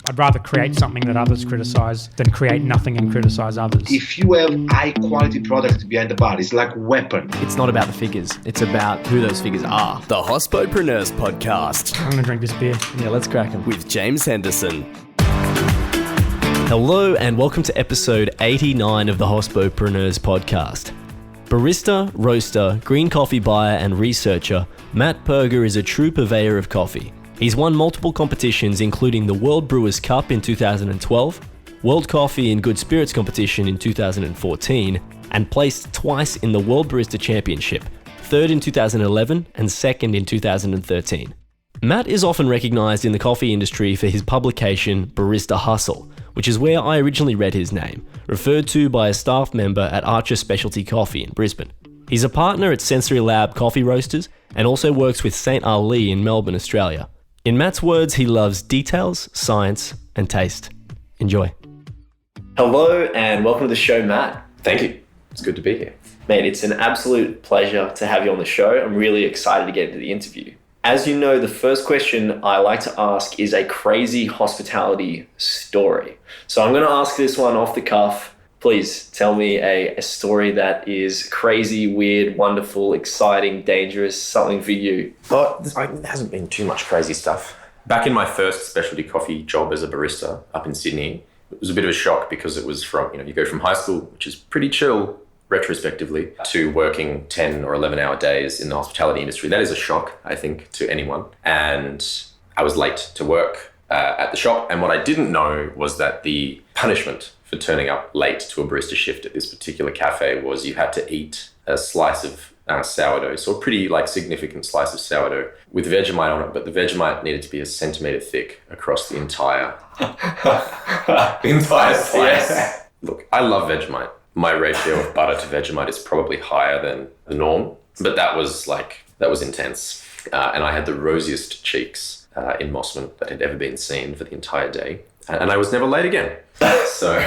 I'd rather create something that others criticize than create nothing and criticize others. If you have high quality product behind the bar, it's like a weapon. It's not about the figures. It's about who those figures are. The Hospodpreneurs Podcast. I'm going to drink this beer. Yeah, let's crack them. With James Henderson. Hello and welcome to episode 89 of the Hospodpreneurs Podcast. Barista, roaster, green coffee buyer and researcher, Matt Perger is a true purveyor of coffee. He's won multiple competitions including the World Brewers Cup in 2012, World Coffee and Good Spirits competition in 2014, and placed twice in the World Barista Championship, third in 2011 and second in 2013. Matt is often recognised in the coffee industry for his publication Barista Hustle, which is where I originally read his name, referred to by a staff member at Archer Specialty Coffee in Brisbane. He's a partner at Sensory Lab Coffee Roasters and also works with St. Ali in Melbourne, Australia. In Matt's words, he loves details, science, and taste. Enjoy. Hello and welcome to the show, Matt. Thank you. It's good to be here. Mate, it's an absolute pleasure to have you on the show. I'm really excited to get into the interview. As you know, the first question I like to ask is a crazy hospitality story. So I'm going to ask this one off the cuff. Please tell me a story that is crazy, weird, wonderful, exciting, dangerous, something for you. Well, there hasn't been too much crazy stuff. Back in my first specialty coffee job as a barista up in Sydney, it was a bit of a shock because it was from, you go from high school, which is pretty chill retrospectively, to working 10 or 11 hour days in the hospitality industry. That is a shock, I think, to anyone. And I was late to work at the shop. And what I didn't know was that the punishment for turning up late to a barista shift at this particular cafe was you had to eat a slice of sourdough, so a pretty significant slice of sourdough with Vegemite on it, but the Vegemite needed to be a centimetre thick across the entire slice. Yes. Look, I love Vegemite. My ratio of butter to Vegemite is probably higher than the norm, but that was intense. And I had the rosiest cheeks in Mossman that had ever been seen for the entire day. And I was never late again. So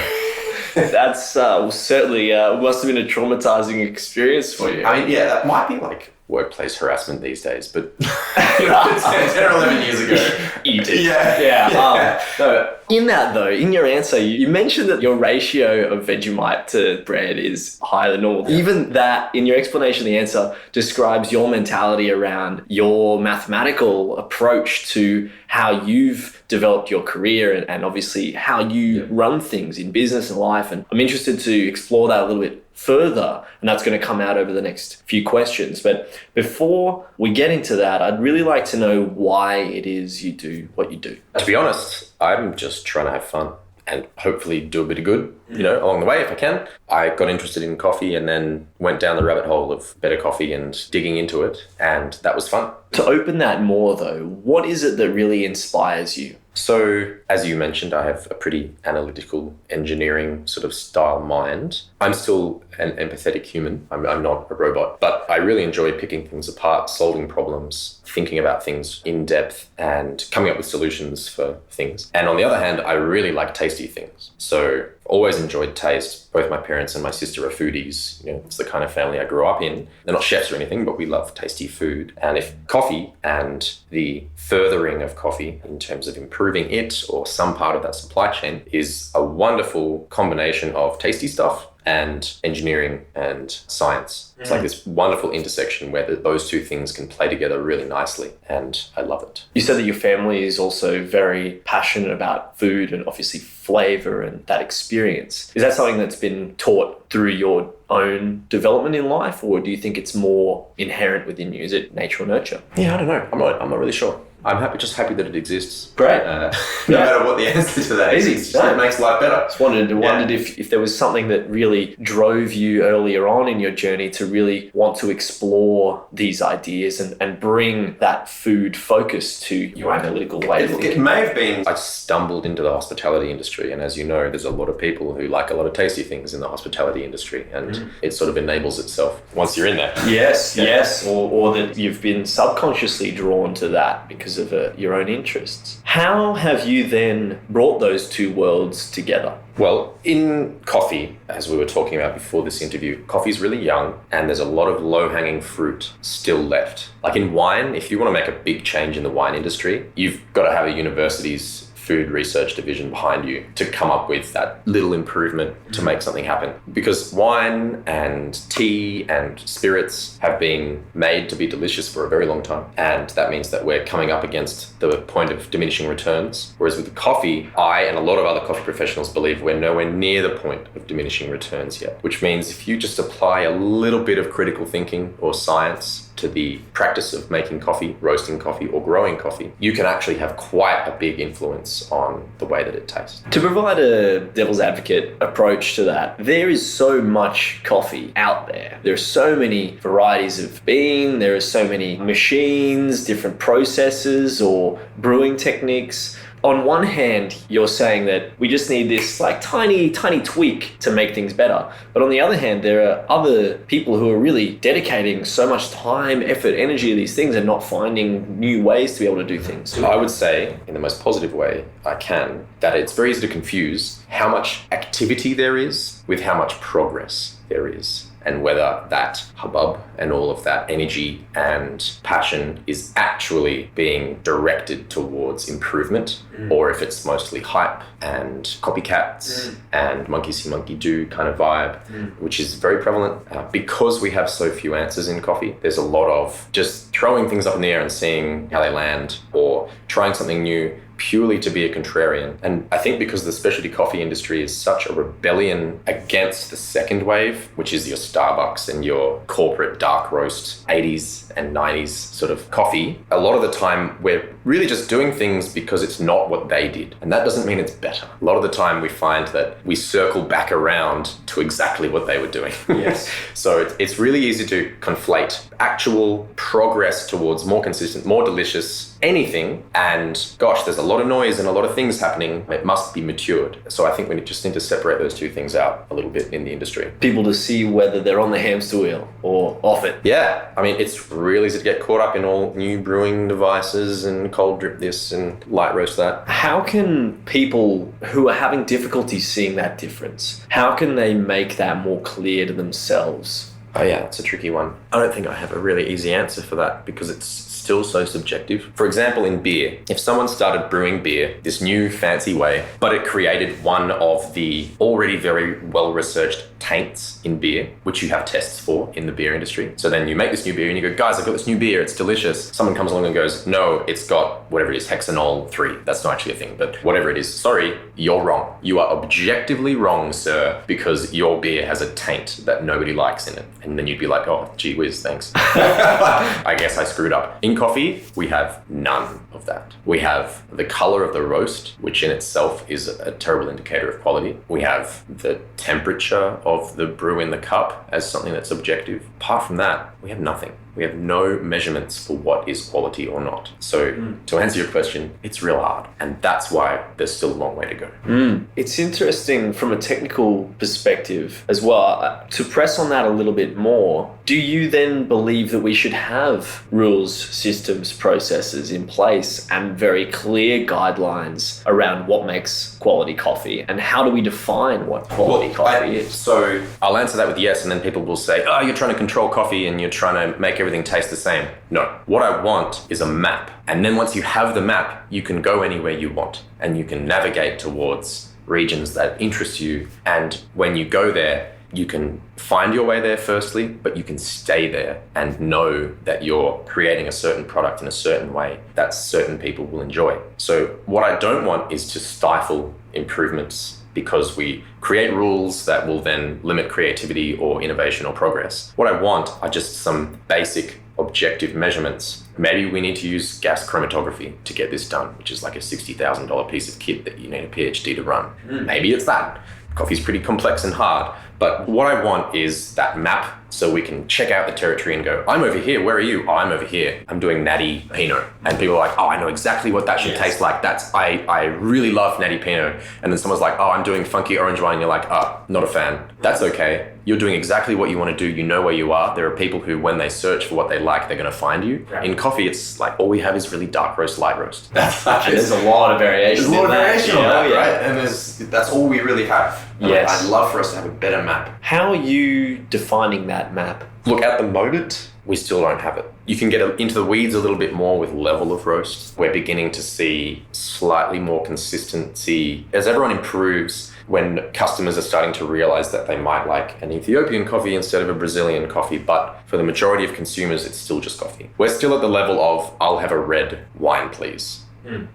that's certainly must have been a traumatizing experience for you. I mean, yeah, that might be like workplace harassment these days, but 10 or 11 years ago. Eat it. Yeah. No, in that though, in your answer, you mentioned that your ratio of Vegemite to bread is higher than normal. Yeah. Even that, in your explanation of the answer, describes your mentality around your mathematical approach to how you've developed your career and obviously how you run things in business and life. And I'm interested to explore that a little bit further, and that's going to come out over the next few questions. But before we get into that, I'd really like to know why it is you do what you do. To be honest, I'm just trying to have fun and hopefully do a bit of good, along the way if I can. I got interested in coffee and then went down the rabbit hole of better coffee and digging into it, and that was fun. To open that more though, what is it that really inspires you? So, as you mentioned, I have a pretty analytical engineering sort of style mind. I'm still an empathetic human. I'm not a robot, but I really enjoy picking things apart, solving problems, thinking about things in depth and coming up with solutions for things. And on the other hand, I really like tasty things. So, always enjoyed taste. Both my parents and my sister are foodies. It's the kind of family I grew up in. They're not chefs or anything, but we love tasty food. And if coffee and the furthering of coffee in terms of improving it or some part of that supply chain is a wonderful combination of tasty stuff and engineering and science. It's like this wonderful intersection where those two things can play together really nicely, and I love it. You said that your family is also very passionate about food and obviously flavor and that experience. Is that something that's been taught through your own development in life, or do you think it's more inherent within you? Is it nature or nurture? Yeah, I don't know. I'm not really sure. I'm happy that it exists. Great. No matter what the answer to that is. It makes life better. Just wondered if there was something that really drove you earlier on in your journey to really want to explore these ideas and bring that food focus to your analytical way of thinking. It may have been I stumbled into the hospitality industry, and as you know, there's a lot of people who like a lot of tasty things in the hospitality industry, and it sort of enables itself once you're in there. Yes. Or that you've been subconsciously drawn to that because of your own interests. How have you then brought those two worlds together? Well, in coffee, as we were talking about before this interview, coffee's really young and there's a lot of low-hanging fruit still left. Like in wine, if you want to make a big change in the wine industry, you've got to have a university's food research division behind you to come up with that little improvement to make something happen. Because wine and tea and spirits have been made to be delicious for a very long time. And that means that we're coming up against the point of diminishing returns. Whereas with the coffee, I and a lot of other coffee professionals believe we're nowhere near the point of diminishing returns yet. Which means if you just apply a little bit of critical thinking or science to the practice of making coffee, roasting coffee, or growing coffee, you can actually have quite a big influence on the way that it tastes. To provide a devil's advocate approach to that, there is so much coffee out there. There are so many varieties of bean, there are so many machines, different processes or brewing techniques. On one hand, you're saying that we just need this like tiny tweak to make things better. But on the other hand, there are other people who are really dedicating so much time, effort, energy to these things and not finding new ways to be able to do things. I would say, in the most positive way I can, that it's very easy to confuse how much activity there is with how much progress there is. And whether that hubbub and all of that energy and passion is actually being directed towards improvement, or if it's mostly hype and copycats and monkey see, monkey do kind of vibe, which is very prevalent. Because we have so few answers in coffee, there's a lot of just throwing things up in the air and seeing how they land, or trying something new purely to be a contrarian. And I think because the specialty coffee industry is such a rebellion against the second wave, which is your Starbucks and your corporate dark roast 80s and 90s sort of coffee, a lot of the time we're really just doing things because it's not what they did. And that doesn't mean it's better. A lot of the time we find that we circle back around to exactly what they were doing. Yes. So it's really easy to conflate actual progress towards more consistent, more delicious, anything, and gosh, there's a lot of noise and a lot of things happening. It must be matured. So I think we just need to separate those two things out a little bit in the industry. People to see whether they're on the hamster wheel or off it. Yeah, I mean, it's really easy to get caught up in all new brewing devices and cold drip this and light roast that. How can people who are having difficulty seeing that difference, how can they make that more clear to themselves? Oh yeah, it's a tricky one. I don't think I have a really easy answer for that because it's still so subjective. For example, in beer, if someone started brewing beer this new fancy way, but it created one of the already very well-researched taints in beer, which you have tests for in the beer industry. So then you make this new beer and you go, guys, I've got this new beer, it's delicious. Someone comes along and goes, no, it's got whatever it is, hexanol 3. That's not actually a thing, but whatever it is, sorry, you're wrong. You are objectively wrong, sir, because your beer has a taint that nobody likes in it. And then you'd be like, oh, gee whiz, thanks. I guess I screwed up. In coffee, we have none of that. We have the color of the roast, which in itself is a terrible indicator of quality. We have the temperature of the brew in the cup as something that's objective. Apart from that, we have nothing. We have no measurements for what is quality or not. So to answer your question, it's real hard. And that's why there's still a long way to go. It's interesting from a technical perspective as well. To press on that a little bit more, do you then believe that we should have rules, systems, processes in place and very clear guidelines around what makes quality coffee and how do we define what quality coffee is? So I'll answer that with yes, and then people will say, oh, you're trying to control coffee and you're trying to make everything taste the same. No, what I want is a map. And then once you have the map, you can go anywhere you want and you can navigate towards regions that interest you. And when you go there, you can find your way there firstly, but you can stay there and know that you're creating a certain product in a certain way that certain people will enjoy. So what I don't want is to stifle improvements because we create rules that will then limit creativity or innovation or progress. What I want are just some basic objective measurements. Maybe we need to use gas chromatography to get this done, which is like a $60,000 piece of kit that you need a PhD to run. Maybe it's that. Coffee's pretty complex and hard, but what I want is that map so we can check out the territory and go, I'm over here, where are you? Oh, I'm over here. I'm doing Natty Pinot. And people are like, oh, I know exactly what that should taste like. I really love Natty Pinot. And then someone's like, oh, I'm doing funky orange wine. And you're like, oh, not a fan. That's okay. You're doing exactly what you want to do. You know where you are. There are people who, when they search for what they like, they're going to find you. Right. In coffee, it's like, all we have is really dark roast, light roast. There's a lot of variation. There's a lot of variation on that, right? And that's all we really have. Yes. I'd love for us to have a better map. How are you defining that map? Look, at the moment, we still don't have it. You can get into the weeds a little bit more with level of roast. We're beginning to see slightly more consistency as everyone improves. When customers are starting to realize that they might like an Ethiopian coffee instead of a Brazilian coffee, but for the majority of consumers, it's still just coffee. We're still at the level of, I'll have a red wine, please,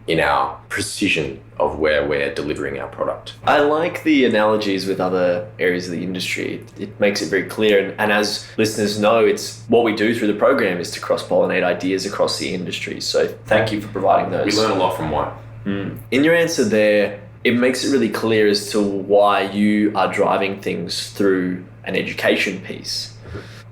in our precision of where we're delivering our product. I like the analogies with other areas of the industry. It makes it very clear. And as listeners know, it's what we do through the program is to cross-pollinate ideas across the industry. So thank you for providing those. We learn a lot from wine. In your answer there, it makes it really clear as to why you are driving things through an education piece.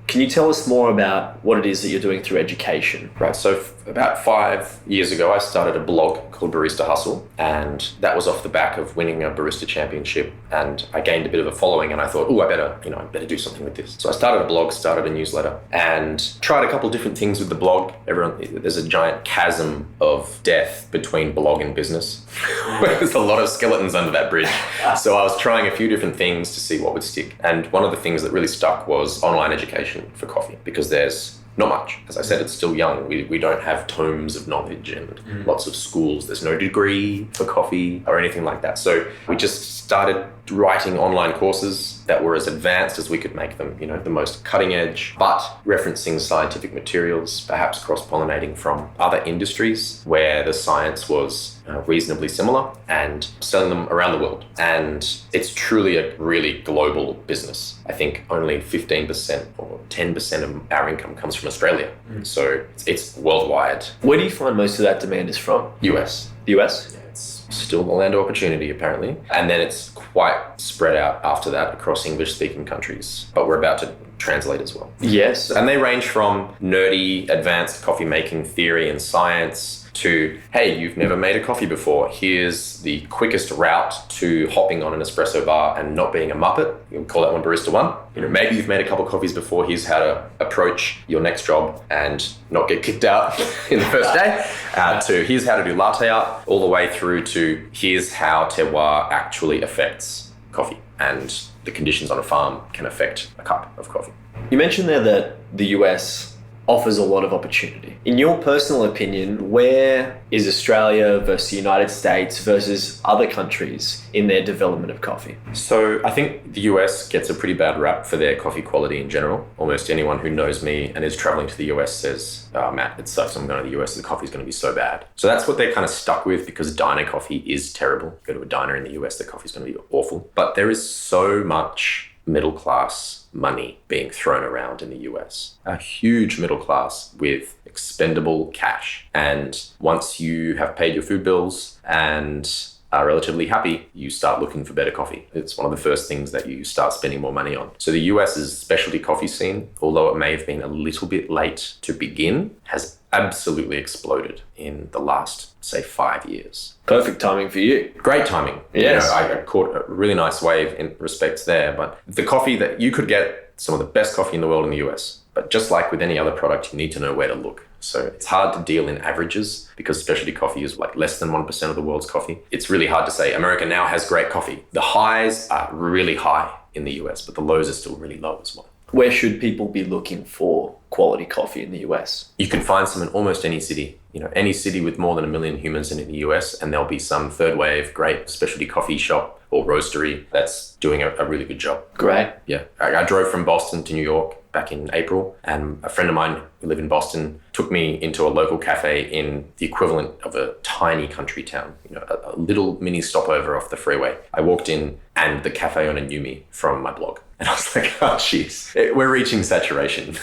Can you tell us more about what it is that you're doing through education? Right, so about 5 years ago, I started a blog called Barista Hustle, and that was off the back of winning a Barista Championship, and I gained a bit of a following, and I thought, I better do something with this. So I started a blog, started a newsletter, and tried a couple of different things with the blog. There's a giant chasm of death between blog and business. There's a lot of skeletons under that bridge. So I was trying a few different things to see what would stick, and one of the things that really stuck was online education for coffee, because there's not much. As I said, it's still young. We don't have tomes of knowledge and lots of schools. There's no degree for coffee or anything like that. So we just started writing online courses that were as advanced as we could make them, the most cutting edge, but referencing scientific materials, perhaps cross-pollinating from other industries where the science was reasonably similar, and selling them around the world. And it's truly a really global business. I think only 15% or 10% of our income comes from Australia. So it's worldwide. Where do you find most of that demand is from? US. The US? It's still the land of opportunity, apparently. And then it's quite spread out after that across English-speaking countries. But we're about to translate as well. Yes. And they range from nerdy, advanced coffee-making theory and science to, hey, you've never made a coffee before. Here's the quickest route to hopping on an espresso bar and not being a muppet. You'll call that one Barista 1. Maybe you've made a couple of coffees before. Here's how to approach your next job and not get kicked out in the first day. To here's how to do latte art, all the way through to here's how terroir actually affects coffee and the conditions on a farm can affect a cup of coffee. You mentioned there that the US offers a lot of opportunity. In your personal opinion, where is Australia versus the United States versus other countries in their development of coffee? So I think the US gets a pretty bad rap for their coffee quality in general. Almost anyone who knows me and is traveling to the US says, oh, Matt, it sucks. I'm going to the US. The coffee's going to be so bad. So that's what they're kind of stuck with, because diner coffee is terrible. Go to a diner in the US, the coffee's going to be awful. But there is so much middle class money being thrown around in the US. A huge middle class with expendable cash. And once you have paid your food bills and are relatively happy, you start looking for better coffee. It's one of the first things that you start spending more money on. So the US's specialty coffee scene, although it may have been a little bit late to begin, has absolutely exploded in the last, say, 5 years. Perfect timing for you. Great timing. Yes. I caught a really nice wave in respects there, but the coffee that you could get some of the best coffee in the world in the US, but just like with any other product, you need to know where to look. So it's hard to deal in averages because specialty coffee is like less than 1% of the world's coffee. It's really hard to say America now has great coffee. The highs are really high in the US, but the lows are still really low as well. Where should people be looking for quality coffee in the US? You can find some in almost any city. Any city with more than 1 million humans in the US, and there'll be some third wave, great specialty coffee shop or roastery that's doing a really good job. Great. Yeah. I drove from Boston to New York back in April, and a friend of mine who lived in Boston took me into a local cafe in the equivalent of a tiny country town, a little mini stopover off the freeway. I walked in and the cafe owner knew me from my blog. And I was like, oh, jeez, we're reaching saturation.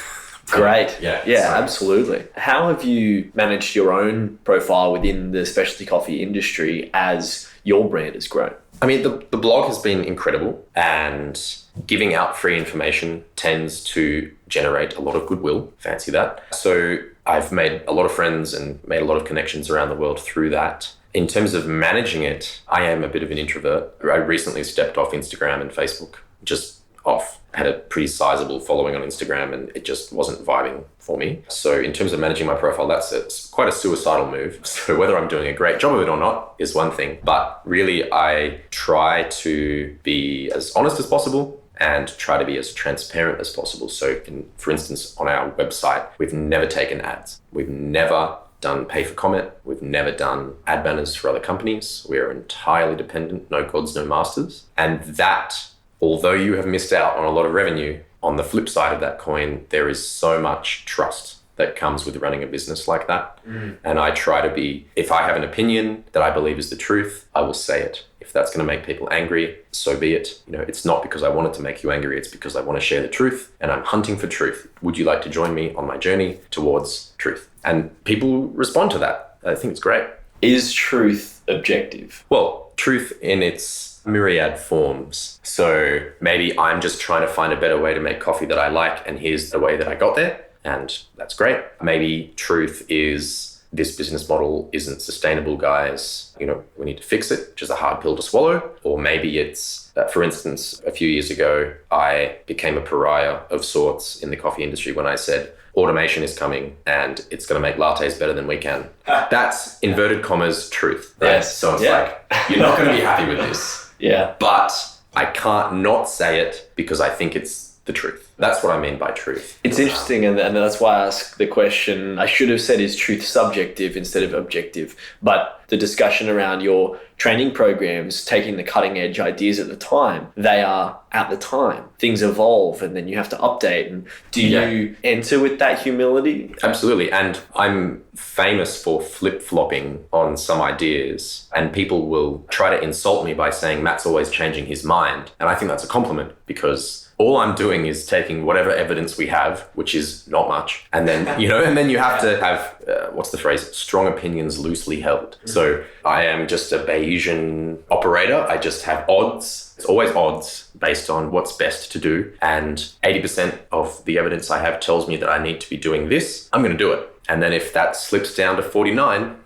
Great. Yeah, absolutely. How have you managed your own profile within the specialty coffee industry as your brand has grown? I mean, the blog has been incredible, and giving out free information tends to generate a lot of goodwill. Fancy that. So I've made a lot of friends and made a lot of connections around the world through that. In terms of managing it, I am a bit of an introvert. I recently stepped off Instagram and Facebook, just off. I had a pretty sizable following on Instagram and it just wasn't vibing for me. So in terms of managing my profile, it's quite a suicidal move. So whether I'm doing a great job of it or not is one thing, but really I try to be as honest as possible and try to be as transparent as possible. So for instance, on our website, we've never taken ads. We've never done pay for comment. We've never done ad banners for other companies. We are entirely dependent, no gods, no masters. And that, although you have missed out on a lot of revenue, on the flip side of that coin, there is so much trust that comes with running a business like that. And I try to be, if I have an opinion that I believe is the truth, I will say it. If that's going to make people angry, so be it. You know, it's not because I want it to make you angry, it's because I want to share the truth and I'm hunting for truth. Would you like to join me on my journey towards truth? And people respond to that. I think it's great. Is truth objective? Well, truth in its myriad forms. So maybe I'm just trying to find a better way to make coffee that I like, and here's the way that I got there. And that's great. Maybe truth is this business model isn't sustainable, guys. You know, we need to fix it, which is a hard pill to swallow. Or maybe it's, for instance, a few years ago, I became a pariah of sorts in the coffee industry when I said, automation is coming and it's going to make lattes better than we can. That's inverted commas truth. Right? Yes. So it's like, you're not going to be happy with this. Yeah. But I can't not say it because I think it's the truth. That's what I mean by truth. It's interesting, and that's why I asked the question. I should have said, is truth subjective instead of objective? But the discussion around your training programs, taking the cutting edge ideas at the time, they are at the time. Things evolve and then you have to update. And do you enter with that humility? Absolutely. And I'm famous for flip-flopping on some ideas, and people will try to insult me by saying Matt's always changing his mind. And I think that's a compliment, because all I'm doing is taking whatever evidence we have, which is not much, and then, you know, and then you have to have, what's the phrase? Strong opinions loosely held. So I am just a Bayesian operator. I just have odds. It's always odds based on what's best to do. And 80% of the evidence I have tells me that I need to be doing this. I'm going to do it. And then if that slips down to 49,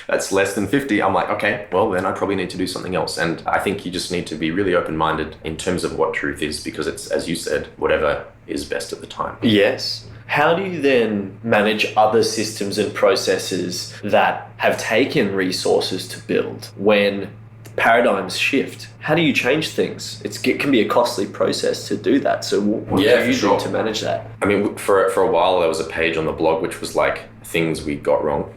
that's less than 50. I'm like, okay, well, then I probably need to do something else. And I think you just need to be really open-minded in terms of what truth is, because it's, as you said, whatever is best at the time. Yes. How do you then manage other systems and processes that have taken resources to build when paradigms shift? How do you change things? It can be a costly process to do that. So what do you do to manage that? I mean, for a while, there was a page on the blog which was like things we got wrong.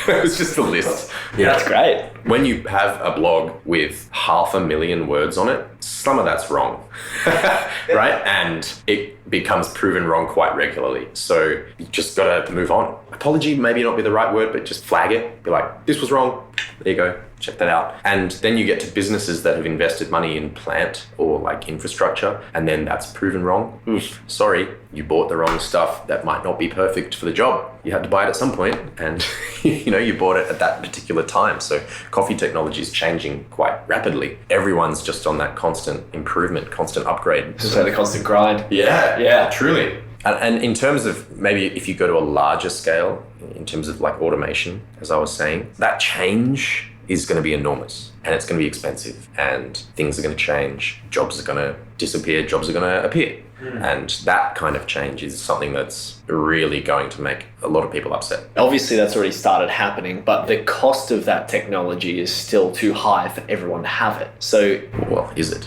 It was just a list. Yeah, that's great. When you have a blog with 500,000 words on it, some of that's wrong, right? And it becomes proven wrong quite regularly. So you just got to move on. Apology maybe not be the right word, but just flag it. Be like, this was wrong. There you go. Check that out. And then you get to businesses that have invested money in plant or like infrastructure, and then that's proven wrong. Sorry, you bought the wrong stuff that might not be perfect for the job. You had to buy it at some point, and you know, you bought it at that particular time. So coffee technology is changing quite rapidly. Everyone's just on that constant improvement, constant upgrade. So the constant grind. Yeah, truly. And in terms of maybe if you go to a larger scale, in terms of like automation, as I was saying, that change is going to be enormous, and it's going to be expensive, and things are going to change. Jobs are going to disappear. Jobs are going to appear. And that kind of change is something that's really going to make a lot of people upset. Obviously, that's already started happening, but the cost of that technology is still too high for everyone to have it. So, well, is it?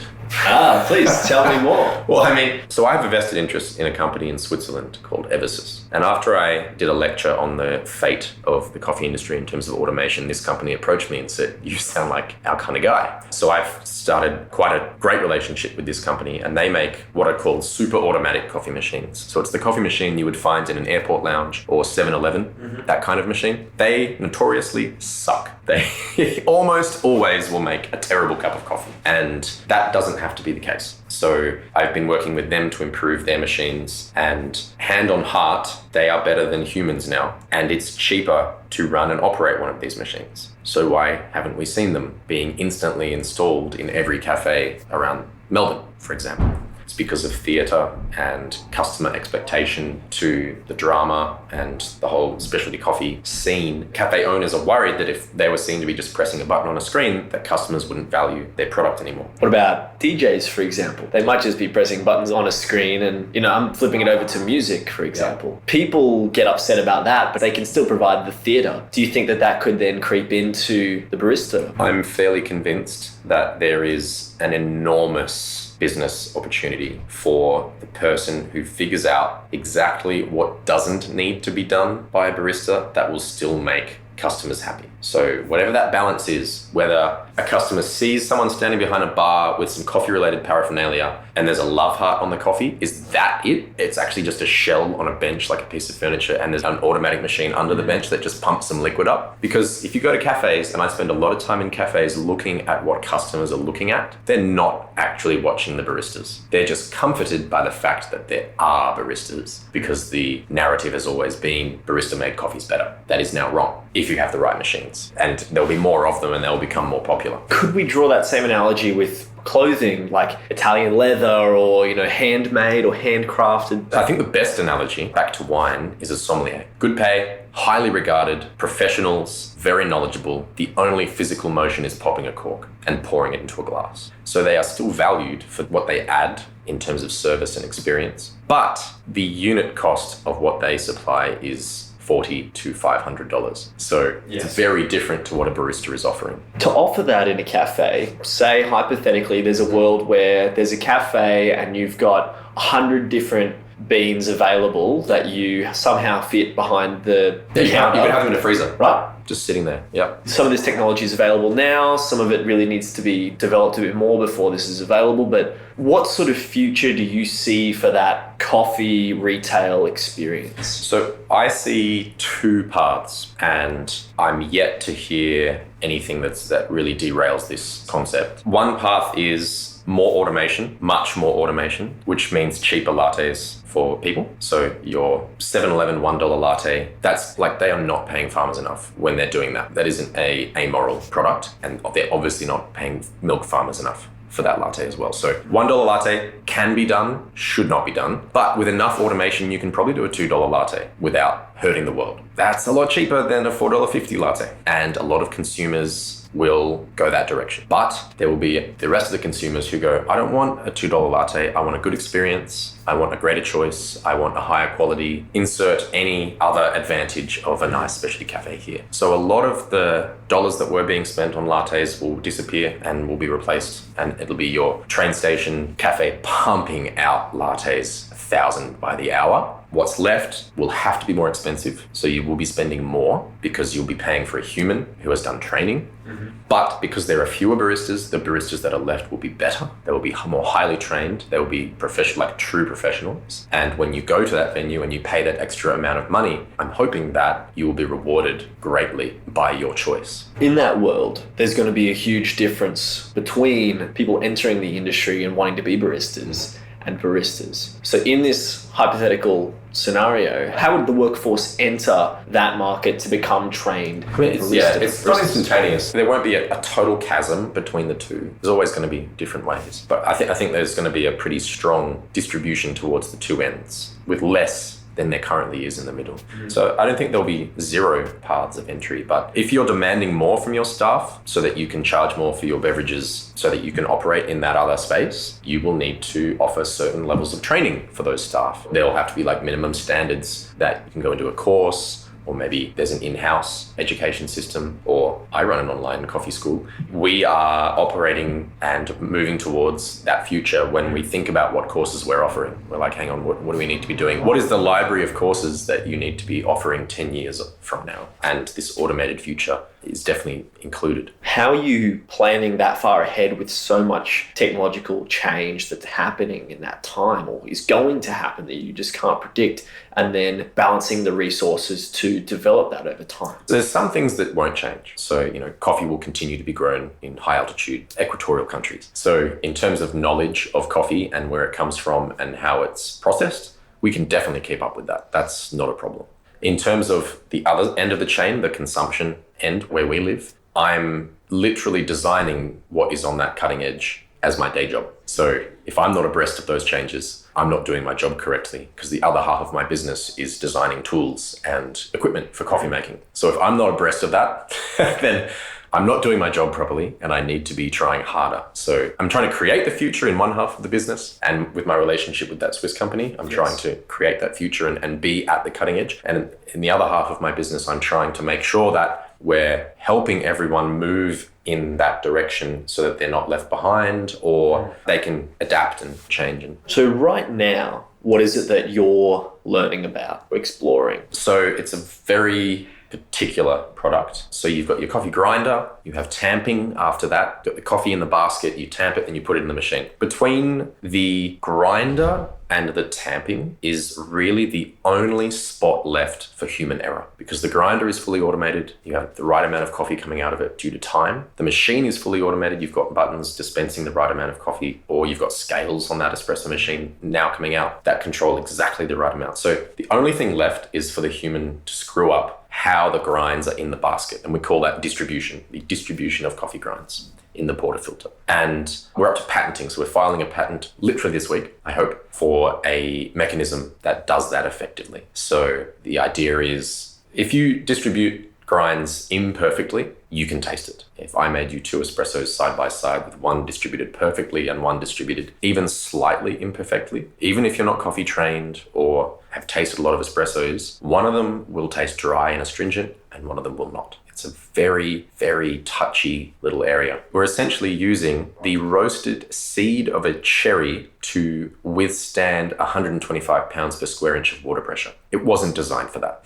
Please tell me more. Well, I mean, so I have a vested interest in a company in Switzerland called Eversys. And after I did a lecture on the fate of the coffee industry in terms of automation, this company approached me and said, you sound like our kind of guy. So I've started quite a great relationship with this company, and they make what are called super automatic coffee machines. So it's the coffee machine you would find in an airport lounge or 7-Eleven, that kind of machine. They notoriously suck. They almost always will make a terrible cup of coffee, and that doesn't have to be the case. So I've been working with them to improve their machines, and hand on heart, they are better than humans now, and it's cheaper to run and operate one of these machines. So why haven't we seen them being instantly installed in every cafe around Melbourne, for example? It's because of theatre and customer expectation to the drama and the whole specialty coffee scene. Cafe owners are worried that if they were seen to be just pressing a button on a screen, that customers wouldn't value their product anymore. What about DJs, for example? They might just be pressing buttons on a screen and, you know, I'm flipping it over to music, for example. People get upset about that, but they can still provide the theatre. Do you think that that could then creep into the barista? I'm fairly convinced that there is an enormous business opportunity for the person who figures out exactly what doesn't need to be done by a barista that will still make customers happy. So whatever that balance is, whether a customer sees someone standing behind a bar with some coffee related paraphernalia and there's a love heart on the coffee, is that it? It's actually just a shell on a bench, like a piece of furniture, and there's an automatic machine under the bench that just pumps some liquid up. Because if you go to cafes, and I spend a lot of time in cafes looking at what customers are looking at, they're not actually watching the baristas. They're just comforted by the fact that there are baristas, because the narrative has always been barista made coffee's better. That is now wrong if you have the right machines, and there'll be more of them and they'll become more popular. Could we draw that same analogy with clothing, like Italian leather or, handmade or handcrafted? I think the best analogy back to wine is a sommelier. Good pay, highly regarded, professionals, very knowledgeable. The only physical motion is popping a cork and pouring it into a glass. So they are still valued for what they add in terms of service and experience. But the unit cost of what they supply is $40 to $500. So it's very different to what a barista is offering. To offer that in a cafe, say hypothetically there's a world where there's a cafe and you've got 100 different beans available that you somehow fit behind the counter. You can have them in a freezer. Right. Just sitting there. Yep. Some of this technology is available now. Some of it really needs to be developed a bit more before this is available. But what sort of future do you see for that coffee retail experience? So I see two paths, and I'm yet to hear anything that really derails this concept. One path is more automation, much more automation, which means cheaper lattes for people. So your 7-Eleven $1 latte, that's like, they are not paying farmers enough when they're doing that. That isn't a amoral product, and they're obviously not paying milk farmers enough for that latte as well. So $1 latte can be done, should not be done, but with enough automation, you can probably do a $2 latte without hurting the world. That's a lot cheaper than a $4.50 latte. And a lot of consumers will go that direction. But there will be the rest of the consumers who go, I don't want a $2 latte. I want a good experience. I want a greater choice. I want a higher quality. Insert any other advantage of a nice specialty cafe here. So a lot of the dollars that were being spent on lattes will disappear and will be replaced. And it'll be your train station cafe pumping out lattes 1,000 by the hour. What's left will have to be more expensive. So you will be spending more because you'll be paying for a human who has done training. Mm-hmm. But because there are fewer baristas, the baristas that are left will be better. They will be more highly trained. They will be professional, like true professionals. And when you go to that venue and you pay that extra amount of money, I'm hoping that you will be rewarded greatly by your choice. In that world, there's going to be a huge difference between people entering the industry and wanting to be baristas and baristas. So in this hypothetical scenario, how would the workforce enter that market to become trained baristas? It's not instantaneous. There won't be a total chasm between the two. There's always going to be different ways. But I think there's going to be a pretty strong distribution towards the two ends, with less than there currently is in the middle. Mm-hmm. So I don't think there'll be zero paths of entry, but if you're demanding more from your staff so that you can charge more for your beverages, so that you can operate in that other space, you will need to offer certain levels of training for those staff. There'll have to be like minimum standards that you can go into a course, or maybe there's an in-house education system, or I run an online coffee school. We are operating and moving towards that future when we think about what courses we're offering. We're like, hang on, what do we need to be doing? What is the library of courses that you need to be offering 10 years from now? And this automated future is definitely included. How are you planning that far ahead with so much technological change that's happening in that time, or is going to happen, that you just can't predict, and then balancing the resources to develop that over time? There's some things that won't change. So, coffee will continue to be grown in high altitude equatorial countries. So in terms of knowledge of coffee and where it comes from and how it's processed, we can definitely keep up with that. That's not a problem. In terms of the other end of the chain, the consumption end where we live, I'm literally designing what is on that cutting edge as my day job. So if I'm not abreast of those changes, I'm not doing my job correctly, because the other half of my business is designing tools and equipment for coffee making. So if I'm not abreast of that, then I'm not doing my job properly, and I need to be trying harder. So I'm trying to create the future in one half of the business, and with my relationship with that Swiss company, I'm trying to create that future and be at the cutting edge. And in the other half of my business, I'm trying to make sure that we're helping everyone move in that direction so that they're not left behind, or they can adapt and change. And So right now, what is it that you're learning about, or exploring? so it's a very particular product. So you've got your coffee grinder, you have tamping after that, you've got the coffee in the basket, you tamp it, and you put it in the machine. Between the grinder and the tamping is really the only spot left for human error, because the grinder is fully automated. You have the right amount of coffee coming out of it due to time. The machine is fully automated. You've got buttons dispensing the right amount of coffee, or you've got scales on that espresso machine now coming out that control exactly the right amount. So the only thing left is for the human to screw up how the grinds are in the basket. And we call that distribution, the distribution of coffee grinds in the portafilter. And we're up to patenting. So we're filing a patent literally this week, I hope, for a mechanism that does that effectively. So the idea is if you distribute grinds imperfectly, you can taste it. If I made you 2 espressos side by side with one distributed perfectly and one distributed even slightly imperfectly, even if you're not coffee trained or have tasted a lot of espressos, one of them will taste dry and astringent and one of them will not. It's a very, very touchy little area. We're essentially using the roasted seed of a cherry to withstand 125 pounds per square inch of water pressure. It wasn't designed for that.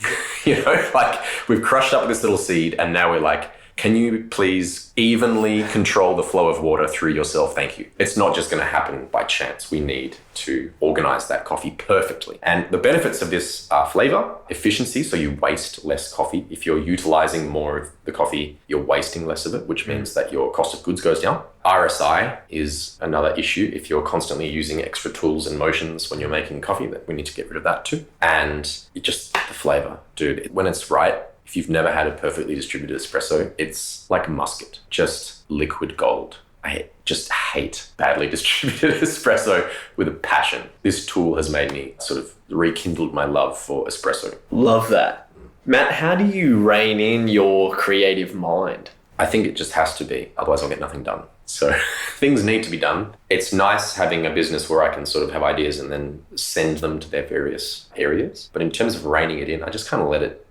Like we've crushed up this little seed and now we're like, can you please evenly control the flow of water through yourself? Thank you. It's not just going to happen by chance. We need to organize that coffee perfectly. And the benefits of this are flavor, efficiency, so you waste less coffee. If you're utilizing more of the coffee, you're wasting less of it, which means that your cost of goods goes down. RSI is another issue. If you're constantly using extra tools and motions when you're making coffee, that we need to get rid of that too. And just the flavor, dude, when it's right, if you've never had a perfectly distributed espresso, it's like musket, just liquid gold. I just hate badly distributed espresso with a passion. This tool has made me sort of rekindled my love for espresso. Love that. Matt, how do you rein in your creative mind? I think it just has to be, otherwise I'll get nothing done. So things need to be done. It's nice having a business where I can sort of have ideas and then send them to their various areas. But in terms of reining it in, I just kind of let it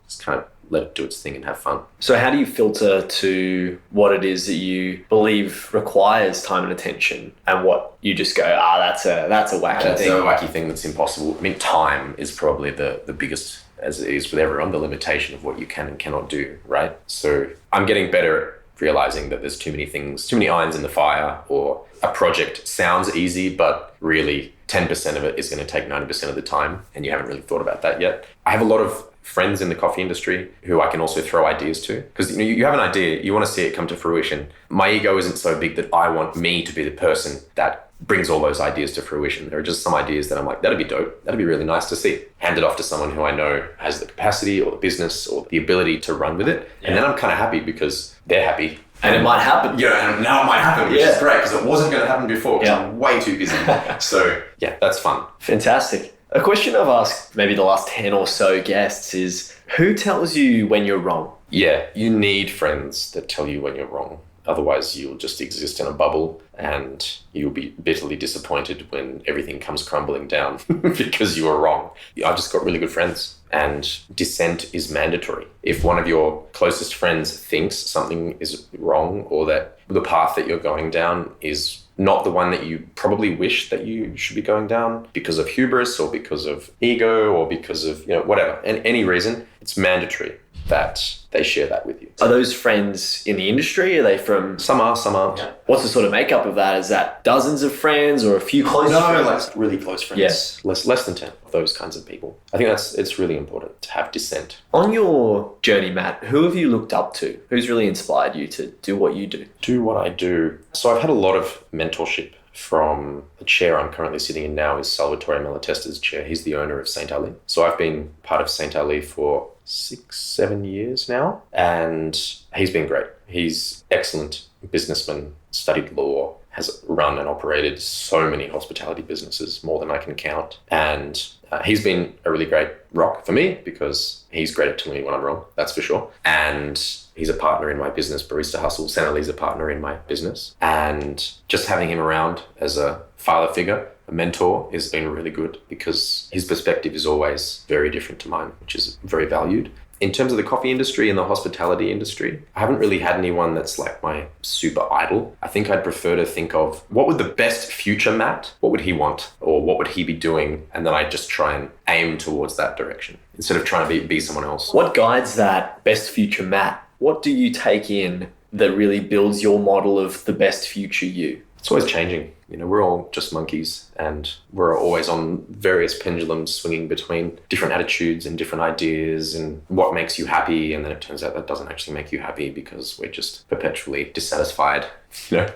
do its thing and have fun. So how do you filter to what it is that you believe requires time and attention and what you just go, that's a wacky That's thing? a wacky thing that's impossible. I mean, time is probably the biggest, as it is with everyone, the limitation of what you can and cannot do, right? So I'm getting better at realizing that there's too many things, too many irons in the fire, or a project sounds easy, but really 10% of it is going to take 90% of the time, and you haven't really thought about that yet. I have a lot of friends in the coffee industry who I can also throw ideas to, because you have an idea, you want to see it come to fruition. My ego isn't so big that I want me to be the person that brings all those ideas to fruition. There are just some ideas that I'm like, that'd be dope, that'd be really nice to see. Hand it off to someone who I know has the capacity or the business or the ability to run with it. And then I'm kind of happy because they're happy. And it might happen. Yeah, and now it might happen, which is great, because it wasn't going to happen before because I'm way too busy. So yeah, that's fun. Fantastic. A question I've asked maybe the last 10 or so guests is, who tells you when you're wrong? Yeah, you need friends that tell you when you're wrong. Otherwise, you'll just exist in a bubble and you'll be bitterly disappointed when everything comes crumbling down because you were wrong. I've just got really good friends, and dissent is mandatory. If one of your closest friends thinks something is wrong, or that the path that you're going down is not the one that you probably wish that you should be going down because of hubris or because of ego or because of, whatever, and any reason, it's mandatory that they share that with you. Are those friends in the industry? Are they from... Some are, some aren't. Yeah. What's the sort of makeup of that? Is that dozens of friends or a few close friends? No, like really close friends. Yes. Less than 10 of those kinds of people. I think it's really important to have dissent. On your journey, Matt, who have you looked up to? Who's really inspired you to do what you do? Do what I do. So I've had a lot of mentorship from the chair I'm currently sitting in now is Salvatore Malatesta's chair. He's the owner of St. Ali. So I've been part of St. Ali for 6-7 years now, and he's been great. He's excellent businessman, studied law, has run and operated so many hospitality businesses, more than I can count. And he's been a really great rock for me because he's great at telling me when I'm wrong, that's for sure. And he's a partner in my business, Barista Hustle. St. Ali's a partner in my business. And just having him around as a father figure, a mentor, has been really good because his perspective is always very different to mine, which is very valued. In terms of the coffee industry and the hospitality industry, I haven't really had anyone that's like my super idol. I think I'd prefer to think of what would the best future Matt, what would he want or what would he be doing? And then I just try and aim towards that direction instead of trying to be someone else. What guides that best future Matt? What do you take in that really builds your model of the best future you? It's always changing. You know, we're all just monkeys and we're always on various pendulums swinging between different attitudes and different ideas and what makes you happy. And then it turns out that doesn't actually make you happy because we're just perpetually dissatisfied,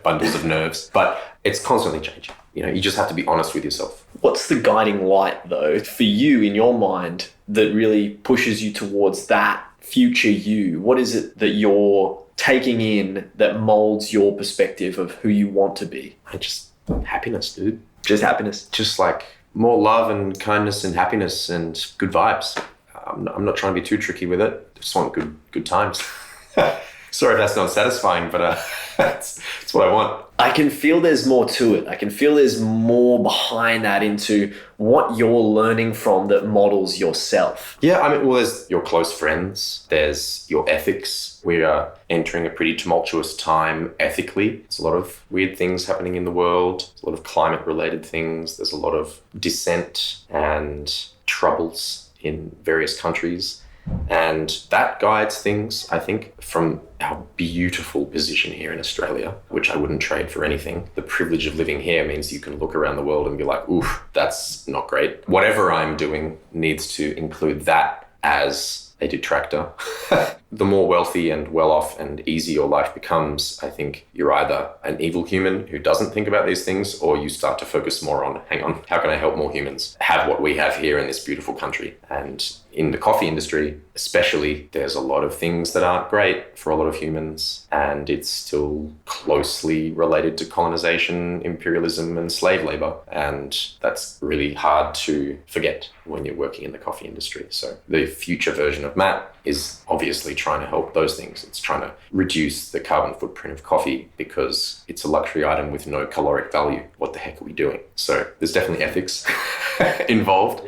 bundles of nerves. But it's constantly changing. You just have to be honest with yourself. What's the guiding light though for you in your mind that really pushes you towards that future you? What is it that you're taking in that molds your perspective of who you want to be? Happiness, dude. Just happiness. Just like more love and kindness and happiness and good vibes. I'm not trying to be too tricky with it. Just want good times. Sorry if that's not satisfying, but that's what I want. I can feel there's more to it. I can feel there's more behind that into what you're learning from that models yourself. Yeah, there's your close friends. There's your ethics. We are entering a pretty tumultuous time ethically. There's a lot of weird things happening in the world. There's a lot of climate-related things. There's a lot of dissent and troubles in various countries. And that guides things, I think, from our beautiful position here in Australia, which I wouldn't trade for anything. The privilege of living here means you can look around the world and be like, oof, that's not great. Whatever I'm doing needs to include that as a detractor. The more wealthy and well-off and easy your life becomes, I think you're either an evil human who doesn't think about these things, or you start to focus more on, hang on, how can I help more humans have what we have here in this beautiful country? And in the coffee industry, especially, there's a lot of things that aren't great for a lot of humans, and it's still closely related to colonization, imperialism, and slave labor. And that's really hard to forget when you're working in the coffee industry. So the future version of Matt is obviously trying to help those things. It's trying to reduce the carbon footprint of coffee because it's a luxury item with no caloric value. What the heck are we doing? So there's definitely ethics involved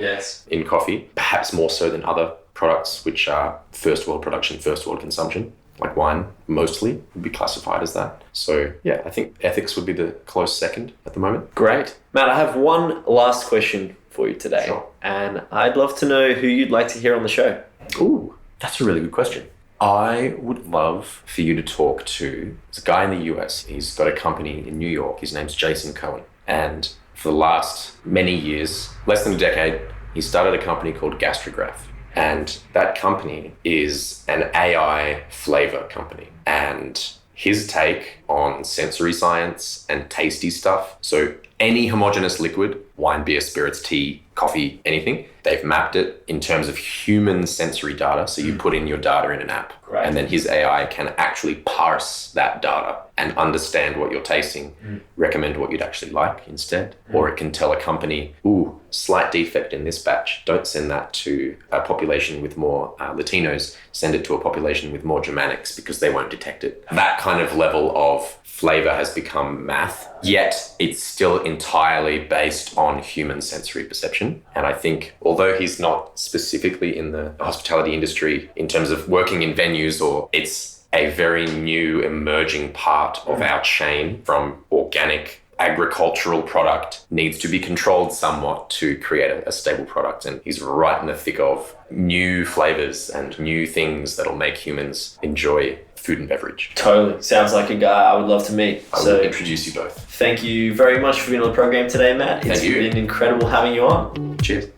in coffee, perhaps more so than other products, which are first world production, first world consumption, like wine mostly would be classified as that. So yeah, I think ethics would be the close second at the moment. Great. Matt, I have one last question for you today. Sure. And I'd love to know who you'd like to hear on the show. Ooh, that's a really good question. I would love for you to talk to this guy in the US. He's got a company in New York. His name's Jason Cohen. And for the last many years, less than a decade, he started a company called Gastrograph. And that company is an AI flavor company. And his take on sensory science and tasty stuff, so any homogeneous liquid, wine, beer, spirits, tea, coffee, anything, they've mapped it in terms of human sensory data. So you put in your data in an app, right, and then his AI can actually parse that data and understand what you're tasting, recommend what you'd actually like instead. Or it can tell a company, ooh, slight defect in this batch. Don't send that to a population with more Latinos. Send it to a population with more Germanics because they won't detect it. That kind of level of flavor has become math, yet it's still entirely based on human sensory perception. And I think, although he's not specifically in the hospitality industry in terms of working in venues, or it's a very new emerging part of our chain from organic agricultural product needs to be controlled somewhat to create a stable product. And he's right in the thick of new flavors and new things that'll make humans enjoy food and beverage. Totally. Sounds like a guy I would love to meet. I will introduce you both. Thank you very much for being on the program today, Matt. It's been incredible having you on. Cheers.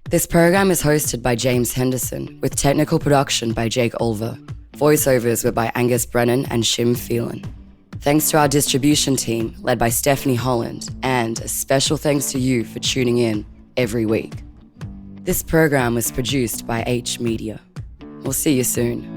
This program is hosted by James Henderson, with technical production by Jake Olver. Voiceovers were by Angus Brennan and Shim Phelan. Thanks to our distribution team, led by Stephanie Holland, and a special thanks to you for tuning in every week. This program was produced by H Media. We'll see you soon.